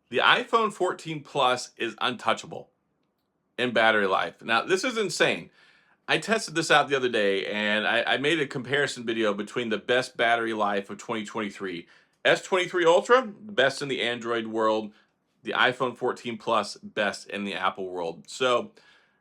The iPhone 14 Plus is untouchable in battery life. Now, this is insane. I tested this out the other day and I made a comparison video between the best battery life of 2023. S23 Ultra, best in the Android world. The iPhone 14 Plus, best in the Apple world. So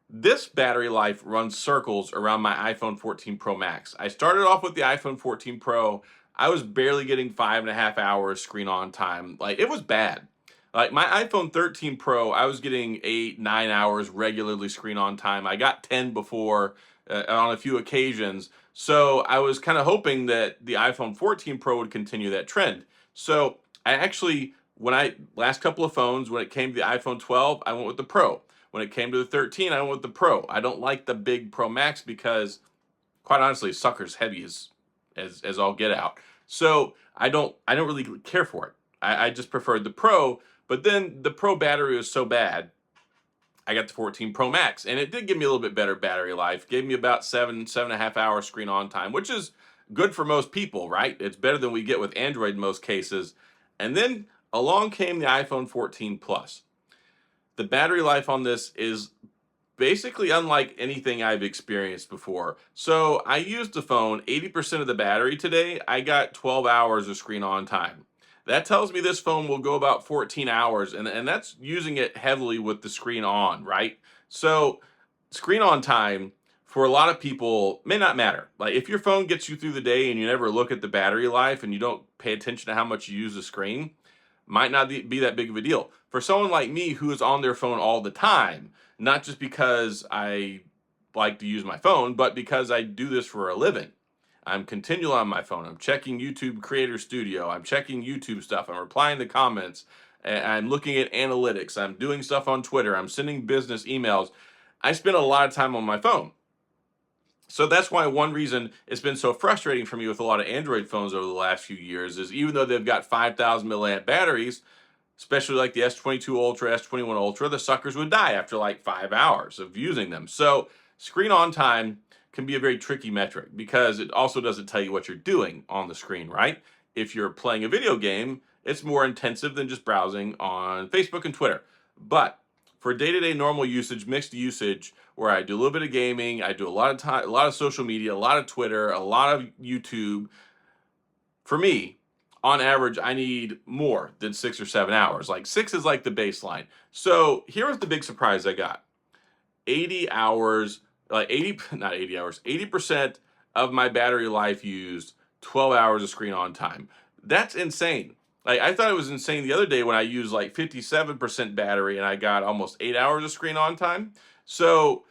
this battery life runs circles around my iPhone 14 Pro Max. I started off with the iPhone 14 Pro. I was barely getting 5.5 hours screen on time. Like, it was bad. Like my iPhone 13 Pro, I was getting 8, 9 hours regularly screen on time. I got 10 before on a few occasions. So I was kind of hoping that the iPhone 14 Pro would continue that trend. So I actually, when I last couple of phones, when it came to the iPhone 12, I went with the Pro. When it came to the 13, I went with the Pro. I don't like the big Pro Max because, quite honestly, sucker's heavy as all get out. So I don't really care for it. I just preferred the Pro. But then the Pro battery was so bad, I got the 14 Pro Max, and it did give me a little bit better battery life. Gave me about 7.5 hours screen on time, which is good for most people, right? It's better than we get with Android in most cases. And then along came the iPhone 14 Plus. The battery life on this is basically unlike anything I've experienced before. So I used the phone 80% of the battery today. I got 12 hours of screen on time. That tells me this phone will go about 14 hours, and that's using it heavily with the screen on, right? So screen on time for a lot of people may not matter. Like if your phone gets you through the day and you never look at the battery life and you don't pay attention to how much you use the screen, might not be that big of a deal. For someone like me who is on their phone all the time, not just because I like to use my phone, but because I do this for a living. I'm continually on my phone. I'm checking YouTube Creator Studio. I'm checking YouTube stuff. I'm replying to comments. I'm looking at analytics. I'm doing stuff on Twitter. I'm sending business emails. I spend a lot of time on my phone. So that's why one reason it's been so frustrating for me with a lot of Android phones over the last few years is even though they've got 5,000 milliamp batteries, especially like the S22 Ultra, S21 Ultra, the suckers would die after like 5 hours of using them. So screen on time can be a very tricky metric because it also doesn't tell you what you're doing on the screen, right? If you're playing a video game, it's more intensive than just browsing on Facebook and Twitter. But for day-to-day normal usage, mixed usage, where I do a little bit of gaming, I do a lot of time, a lot of social media, a lot of Twitter, a lot of YouTube. For me, on average, I need more than 6 or 7 hours. Like six is like the baseline. So here was the big surprise I got. 80 hours, like 80, not 80 hours, 80% of my battery life used, 12 hours of screen on time. That's insane. Like I thought it was insane the other day when I used like 57% battery and I got almost 8 hours of screen on time. So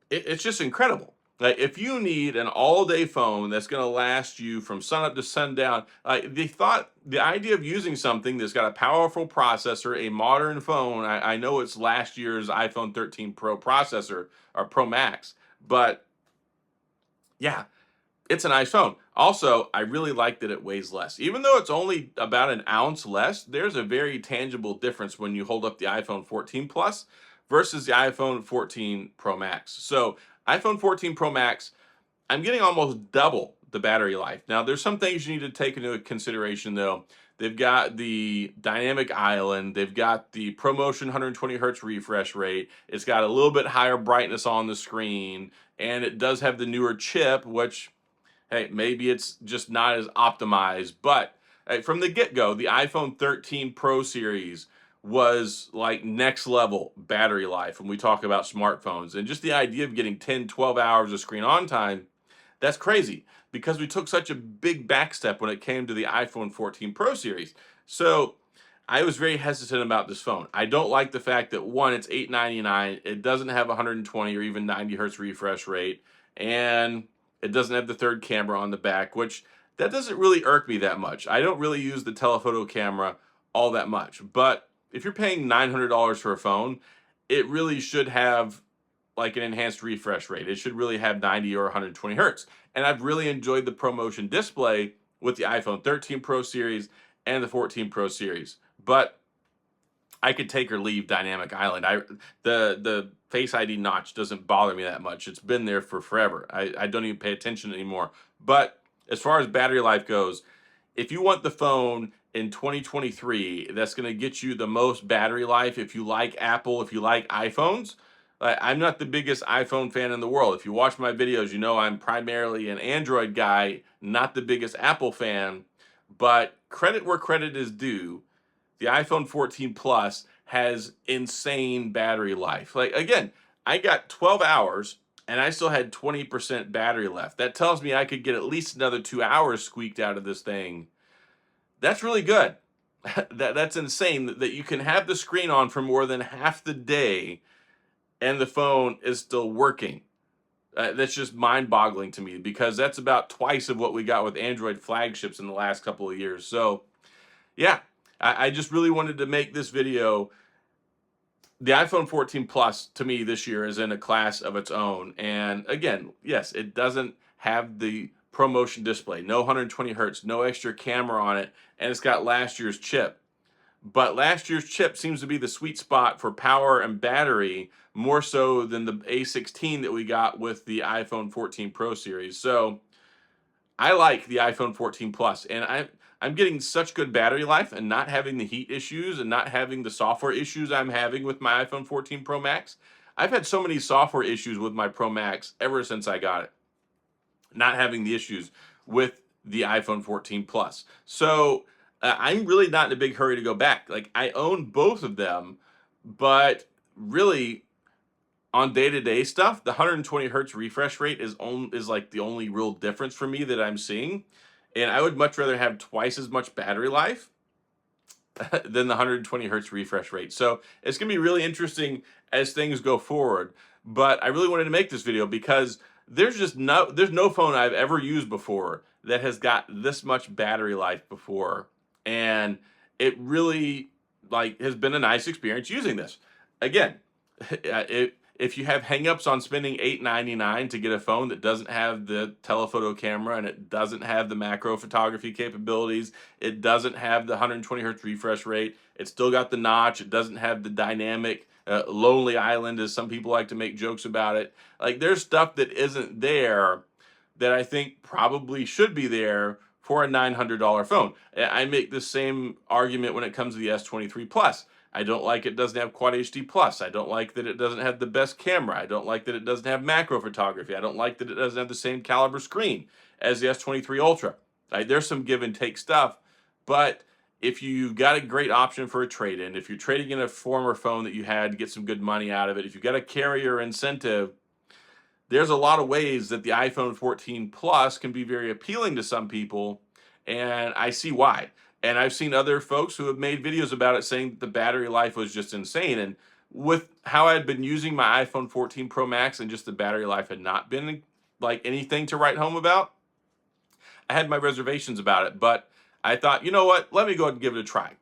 it's just incredible. Like if you need an all-day phone that's going to last you from sunup to sundown, like the idea of using something that's got a powerful processor, a modern phone. I know it's last year's iPhone 13 Pro processor or Pro Max, but yeah, it's a nice phone. Also, I really like that it weighs less. Even though it's only about an ounce less, there's a very tangible difference when you hold up the iPhone 14 Plus versus the iPhone 14 Pro Max. So, iPhone 14 Pro Max, I'm getting almost double the battery life. Now, there's some things you need to take into consideration though. They've got the dynamic island, they've got the ProMotion 120 hertz refresh rate, it's got a little bit higher brightness on the screen, and it does have the newer chip, which hey, maybe it's just not as optimized. But from the get go, the iPhone 13 Pro series was like next level battery life when we talk about smartphones. And just the idea of getting 10, 12 hours of screen on time, that's crazy because we took such a big back step when it came to the iPhone 14 Pro series. So I was very hesitant about this phone. I don't like the fact that one, it's $899, it doesn't have 120 or even 90 hertz refresh rate, and it doesn't have the third camera on the back, which that doesn't really irk me that much. I don't really use the telephoto camera all that much. But if you're paying $900 for a phone, it really should have like an enhanced refresh rate. It should really have 90 or 120 hertz. And I've really enjoyed the ProMotion display with the iPhone 13 Pro series and the 14 Pro series. But I could take or leave Dynamic Island. The Face ID notch doesn't bother me that much. It's been there for forever. I don't even pay attention anymore. But as far as battery life goes, if you want the phone in 2023 that's going to get you the most battery life if you like Apple, if you like iPhones. I'm not the biggest iPhone fan in the world. If you watch my videos, you know I'm primarily an Android guy, not the biggest Apple fan. But credit where credit is due, the iPhone 14 Plus has insane battery life. Like, again, I got 12 hours and I still had 20% battery left. That tells me I could get at least another 2 hours squeaked out of this thing. That's really good. That's insane that you can have the screen on for more than half the day and the phone is still working. That's just mind-boggling to me because that's about twice of what we got with Android flagships in the last couple of years. So, yeah, I just really wanted to make this video. The iPhone 14 Plus to me this year is in a class of its own. And again, yes, it doesn't have the ProMotion display, no 120 hertz, no extra camera on it, and it's got last year's chip. But last year's chip seems to be the sweet spot for power and battery more so than the A16 that we got with the iPhone 14 Pro series. So I like the iPhone 14 Plus, and I'm getting such good battery life and not having the heat issues and not having the software issues I'm having with my iPhone 14 Pro Max. I've had so many software issues with my Pro Max ever since I got it, not having the issues with the iPhone 14 Plus. So I'm really not in a big hurry to go back. Like, I own both of them, but really on day-to-day stuff, the 120 hertz refresh rate is like the only real difference for me that I'm seeing. And I would much rather have twice as much battery life than the 120 hertz refresh rate. So it's going to be really interesting as things go forward. But I really wanted to make this video because there's no phone I've ever used before that has got this much battery life before. And it really has been a nice experience using this. Again, if you have hangups on spending $8.99 to get a phone that doesn't have the telephoto camera and it doesn't have the macro photography capabilities, it doesn't have the 120 hertz refresh rate, it's still got the notch, it doesn't have the dynamic lonely island, as some people like to make jokes about it. Like, there's stuff that isn't there that I think probably should be there for a $900 phone. I make the same argument when it comes to the S23 Plus. I don't like it doesn't have Quad HD Plus. I don't like that it doesn't have the best camera. I don't like that it doesn't have macro photography. I don't like that it doesn't have the same caliber screen as the S23 Ultra. There's some give and take stuff, but if you've got a great option for a trade-in, if you're trading in a former phone that you had to get some good money out of it, if you've got a carrier incentive, there's a lot of ways that the iPhone 14 Plus can be very appealing to some people, and I see why. And I've seen other folks who have made videos about it saying that the battery life was just insane. And with how I'd been using my iPhone 14 Pro Max and just the battery life had not been like anything to write home about, I had my reservations about it. But I thought, you know what? Let me go ahead and give it a try.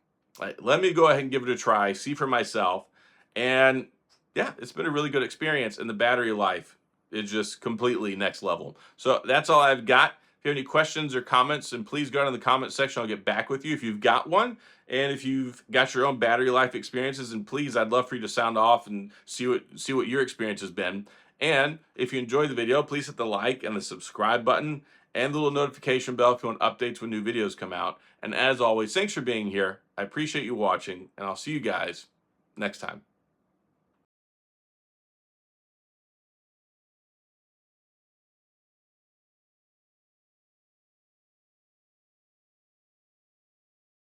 Let me go ahead and give it a try, see for myself. And yeah, it's been a really good experience. And the battery life is just completely next level. So that's all I've got. If you have any questions or comments, and please go down in the comment section. I'll get back with you if you've got one. And if you've got your own battery life experiences, and please, I'd love for you to sound off and see what your experience has been. And if you enjoyed the video, please hit the like and the subscribe button and the little notification bell if you want updates when new videos come out. And as always, thanks for being here. I appreciate you watching, and I'll see you guys next time.